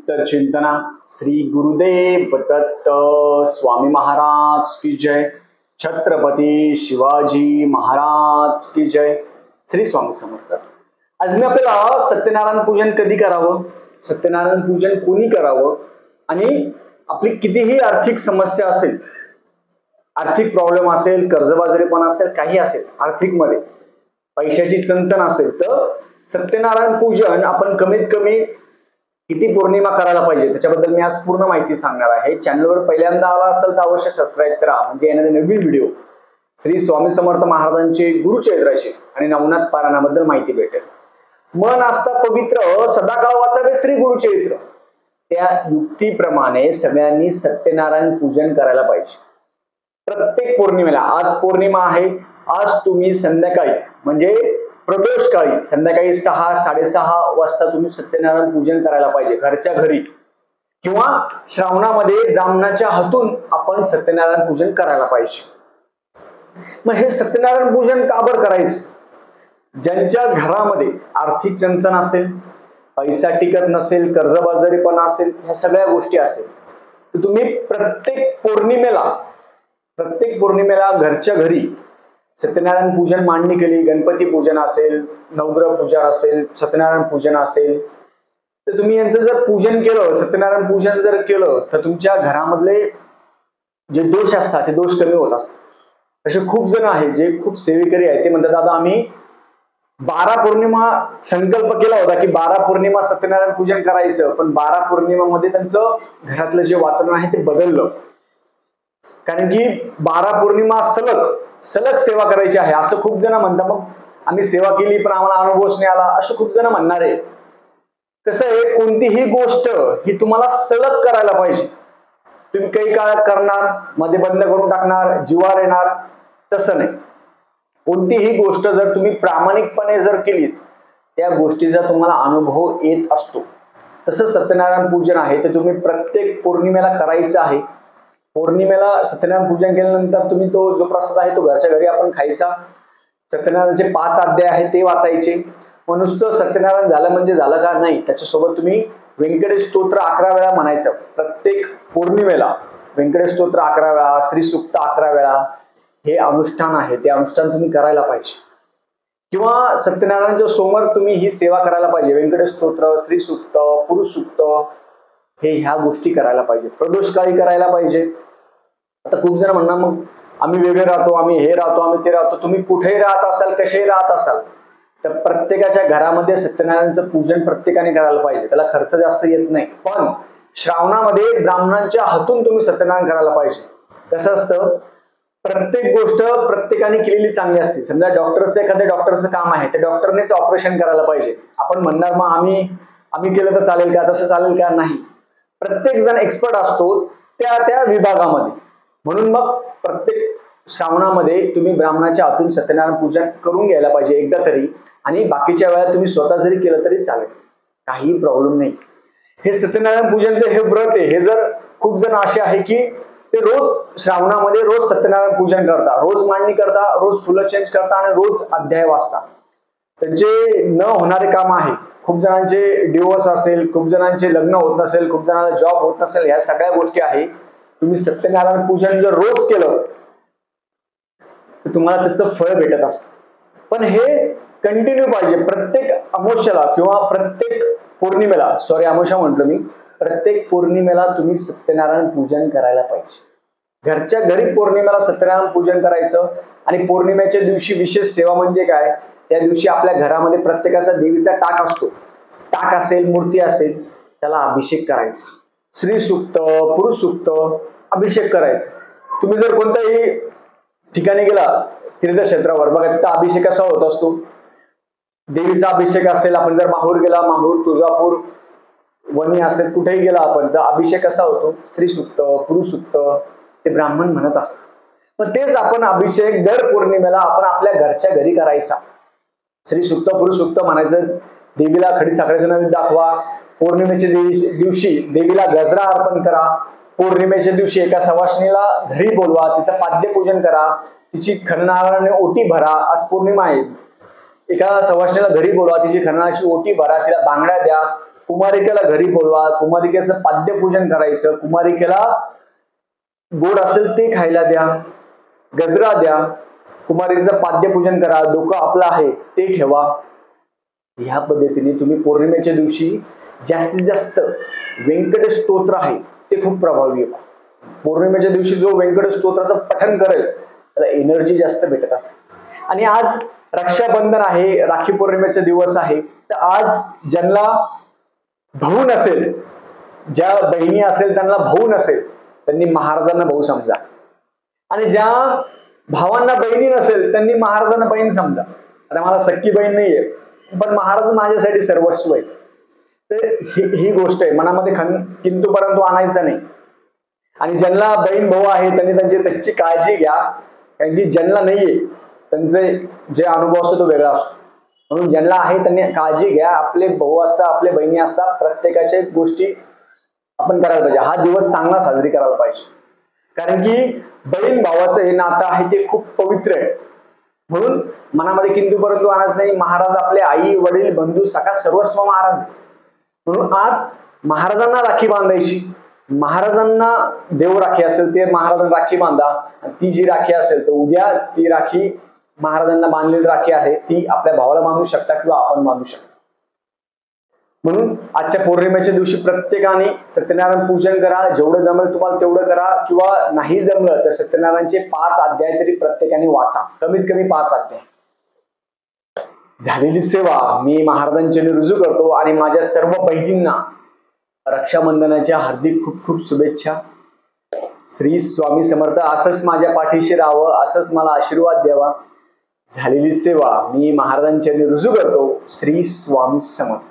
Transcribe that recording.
गुप्त चिंतना श्री गुरुदेव दत्त स्वामी महाराज की जय। छत्रपती शिवाजी महाराज की जय। श्री स्वामी समर्थ। आज मी आपल्याला सत्यनारायण पूजन कधी करावं, सत्यनारायण पूजन कोणी करावं आणि आपली कितीही आर्थिक समस्या असेल, आर्थिक प्रॉब्लेम असेल, कर्जबाजारीपणा असेल, काही असेल, आर्थिक मध्ये पैशाची चणचण असेल तर सत्यनारायण पूजन आपण कमीत कमी किती पौर्णिमा करायला पाहिजे त्याच्याबद्दल मी आज पूर्ण माहिती सांगणार आहे। चॅनलवर पहिल्यांदा आला असेल तर अवश्य सबस्क्राईब करा, म्हणजे येणारे नवीन व्हिडिओ श्री स्वामी समर्थ महाराजांचे गुरुचरित्राचे आणि नवनाथ पारायणाबद्दल माहिती भेटेल। मन आस्था पवित्र सदाकाळ वाचावे श्री गुरुचरित्र, त्या युक्तीप्रमाणे सगळ्यांनी सत्यनारायण पूजन करायला पाहिजे। प्रत्येक पौर्णिमेला, आज पौर्णिमा आहे, आज तुम्ही संध्याकाळी म्हणजे प्रदोष काळी संध्याकाळी 6-6:30 वाजता तुम्ही सत्यनारायण पूजन करायला पाहिजे घरच्या घरी, किंवा श्रावणामध्ये ब्राह्मणाच्या हातून आपण सत्यनारायण पूजन करायला पाहिजे। मग हे सत्यनारायण पूजन का बरं करायचं? ज्यांच्या घरामध्ये आर्थिक चणचण असेल, पैसा टिकत नसेल, कर्जबाजारीपणा असेल, ह्या सगळ्या गोष्टी असेल तर तुम्ही प्रत्येक पौर्णिमेला घरच्या घरी सत्यनारायण पूजन मांडणी केली, गणपती पूजन असेल, नवग्रह पूजन असेल, सत्यनारायण पूजन असेल, तर तुम्ही यांचं जर पूजन केलं, सत्यनारायण पूजन जर केलं तर तुमच्या घरामधले जे दोष असतात ते दोष कमी होत असतात। असे खूप जण आहेत जे खूप सेवेकरी आहेत, ते म्हणतात दादा आम्ही 12 पौर्णिमा संकल्प केला होता की 12 पौर्णिमा सत्यनारायण पूजन करायचं, पण 12 पौर्णिमामध्ये त्यांचं घरातलं जे वातावरण आहे ते बदललं, कारण की 12 पौर्णिमा सलग सेवा करायची आहे असं खूप जण म्हणतात। मग आम्ही सेवा केली पण आम्हाला अनुभवच नाही आला असं खूप जण म्हणणार आहे। कसं आहे, कोणतीही गोष्ट ही तुम्हाला सलग करायला पाहिजे। तुम्ही काही काळ करणार, मध्ये बंद करून टाकणार, जीवावर येणार, तसं नाही। कोणतीही गोष्ट जर तुम्ही प्रामाणिकपणे जर केली त्या गोष्टीचा तुम्हाला अनुभव येत असतो। तसं सत्यनारायण पूजन आहे ते तुम्ही प्रत्येक पौर्णिमेला करायचं आहे। पौर्णिमेला सत्यनारायण पूजन केल्यानंतर तुम्ही तो जो प्रसाद आहे तो घरच्या घरी आपण खायचा। सत्यनारायणचे 5 अध्याय आहेत ते वाचायचे। मग नुसतं सत्यनारायण झालं म्हणजे झालं का? नाही, त्याच्यासोबत तुम्ही व्यंकटेश स्तोत्र 11 वेळा म्हणायचं। प्रत्येक पौर्णिमेला व्यंकटेश स्तोत्र 11 वेळा, श्री सूक्त 11 वेळा, हे अनुष्ठान आहे, ते अनुष्ठान तुम्ही करायला पाहिजे। किंवा सत्यनारायणच्या समोर तुम्ही ही सेवा करायला पाहिजे, व्यंकटेश स्तोत्र, श्री सूक्त, पुरुष सूक्त, ह्या गोष्टी करायला पाहिजे। प्रदोष काळी करायला पाहिजे। आता खूप जण म्हणणार मग आम्ही वेगळे राहतो, आम्ही हे राहतो, आम्ही ते राहतो। तुम्ही कुठेही राहत असाल, कसेही राहत असाल, तर प्रत्येकाच्या घरामध्ये सत्यनारायणचं पूजन प्रत्येकाने करायला पाहिजे। त्याला खर्च जास्त येत नाही, पण श्रावणामध्ये ब्राह्मणांच्या हातून तुम्ही सत्यनारायण करायला पाहिजे। कसं असतं, प्रत्येक गोष्ट प्रत्येकाने केलेली चांगली असते। समजा एखाद्या डॉक्टरचं काम आहे, त्या डॉक्टरनेच ऑपरेशन करायला पाहिजे। आपण म्हणणार मग आम्ही केलं तर चालेल का? तसं चालेल का? नाही, प्रत्येक जण एक्सपर्ट असतो त्या विभागामध्ये। म्हणून मग प्रत्येक श्रावणामध्ये तुम्ही ब्राह्मणाच्या हातून सत्यनारायण पूजन करून घ्यायला पाहिजे एकदा तरी, आणि बाकीच्या वेळा तुम्ही स्वतः जरी केलं तरी चालेल, काही प्रॉब्लेम नाही। हे सत्यनारायण पूजनचे हे व्रत आहे, हे जर खूप जण असे आहे की ते रोज श्रावणामध्ये रोज सत्यनारायण पूजन करता, रोज मांडणी करता, रोज फुलं चेंज करता आणि रोज अध्याय वाचता, त्यांचे न होणारे काम आहे। खूप जणांचे डिवोर्स असेल, खूप जणांचे लग्न होत नसेल, खूप जणांना जॉब होत नसेल, ह्या सगळ्या गोष्टी आहे। तुम्ही सत्यनारायण पूजन जर रोज केलं तर तुम्हाला त्याचं फळ भेटत असतं, पण हे कंटिन्यू पाहिजे। प्रत्येक अमावस्याला किंवा प्रत्येक पौर्णिमेला, अमावस्या म्हटलं मी, प्रत्येक पौर्णिमेला तुम्ही सत्यनारायण पूजन करायला पाहिजे। घरच्या घरी पौर्णिमेला सत्यनारायण पूजन करायचं। आणि पौर्णिमेच्या दिवशी विशेष सेवा म्हणजे काय, त्या दिवशी आपल्या घरामध्ये प्रत्येकाचा देवीचा टाक असतो, टाक असेल, मूर्ती असेल, त्याला अभिषेक करायचा। श्री सूक्त, पुरुष सूक्त, अभिषेक करायचा। तुम्ही जर कोणत्याही ठिकाणी गेला तीर्थक्षेत्रावर, बघा तिथं अभिषेक कसा होत असतो, देवीचा अभिषेक असेल, आपण जर माहूर गेला, माहूर, तुळजापूर, वणी असेल, कुठेही गेला आपण तर अभिषेक कसा होतो, श्री सूक्त, पुरुष सूक्त, ते ब्राह्मण म्हणत असतात। मग तेच आपण अभिषेक दर पौर्णिमेला आपण आपल्या घरच्या घरी करायचा। श्री सूक्त, पुरुष सूक्त म्हणायचं, देवीला खडीसाखरेचं नैवेद्य दाखवा, पौर्णिमेच्या दिवशी देवीला गजरा अर्पण करा, पौर्णिमेच्या दिवशी एका सवाष्णीला घरी बोलवा, तिचं पाद्यपूजन करा, तिची खणनाराने ओटी भरा। आज पौर्णिमा आहे, एका सवाष्णीला घरी बोलवा, तिची खणनाची ओटी भरा, तिला बांगड्या द्या, कुमारिकेला घरी बोलवा, कुमारिकेचं पाद्यपूजन करायचं, कुमारिकेला गोड असेल ते खायला द्या, गजरा द्या, कुमारीचं पाद्यपूजन करा, डोकं आपलं आहे ते ठेवा. ह्या पद्धतीने तुम्ही पौर्णिमेच्या दिवशी जास्तीत जास्त व्यंकट स्तोत्र आहे ते खूप प्रभावी आहे. पौर्णिमेच्या दिवशी जो व्यंकट स्तोत्राचं पठण करेल त्याला एनर्जी जास्त भेटत असते. आणि आज रक्षाबंधन आहे, राखी पौर्णिमेचा दिवस आहे, तर आज ज्यांना भाऊ नसेल, ज्या बहिणी असेल त्यांना भाऊ नसेल, त्यांनी महाराजांना भाऊ समजा. आणि ज्या भावांना बहिणी नसेल त्यांनी महाराजांना बहीण समजा. आता मला सख्खी बहीण नाहीये, पण महाराज माझ्यासाठी सर्वस्व आहे. तर ही गोष्ट आहे, मनामध्ये किंतु परंतु आणायचं नाही. आणि ज्यांना बहीण भाऊ आहे त्यांनी त्यांची काळजी घ्या, कारण की ज्यांना नाहीये त्यांचे जे अनुभव असतो तो वेगळा असतो. म्हणून ज्यांना आहे त्यांनी काळजी घ्या. आपले भाऊ असतात, आपले बहिणी असतात, प्रत्येकाच्या गोष्टी आपण करायला पाहिजे. हा दिवस चांगला साजरी करायला पाहिजे, कारण की बहीण भावाचं हे नातं आहे ते खूप पवित्र आहे. म्हणून मनामध्ये किंतु परंतु आणायचं नाही. महाराज आपले आई वडील बंधू सखा सर्वस्व महाराज. म्हणून आज महाराजांना राखी बांधायची. महाराजांना देव राखी असेल ते महाराजांना राखी बांधा. ती जी राखी असेल तर उद्या ती राखी महाराजांना बांधलेली राखी आहे ती आपल्या भावाला बांधू शकता किंवा आपण बांधू शकतो. म्हणून आजच्या पौर्णिमेच्या दिवशी प्रत्येकाने सत्यनारायण पूजन करा. जेवढं जमेल तुम्हाला तेवढं करा, किंवा नाही जमलं तर सत्यनारायणचे 5 अध्याय तरी प्रत्येकाने वाचा, कमीत कमी 5 अध्याय. झालेली सेवा मी महाराजांच्या रुजू करतो आणि माझ्या सर्व बहिणींना रक्षाबंधनाच्या हार्दिक खूप खूप शुभेच्छा. श्री स्वामी समर्थ. असंच माझ्या पाठीशी राहावं, असंच मला आशीर्वाद द्यावा. झालेली सेवा मी महाराजांच्या रुजू करतो. श्री स्वामी समर्थ.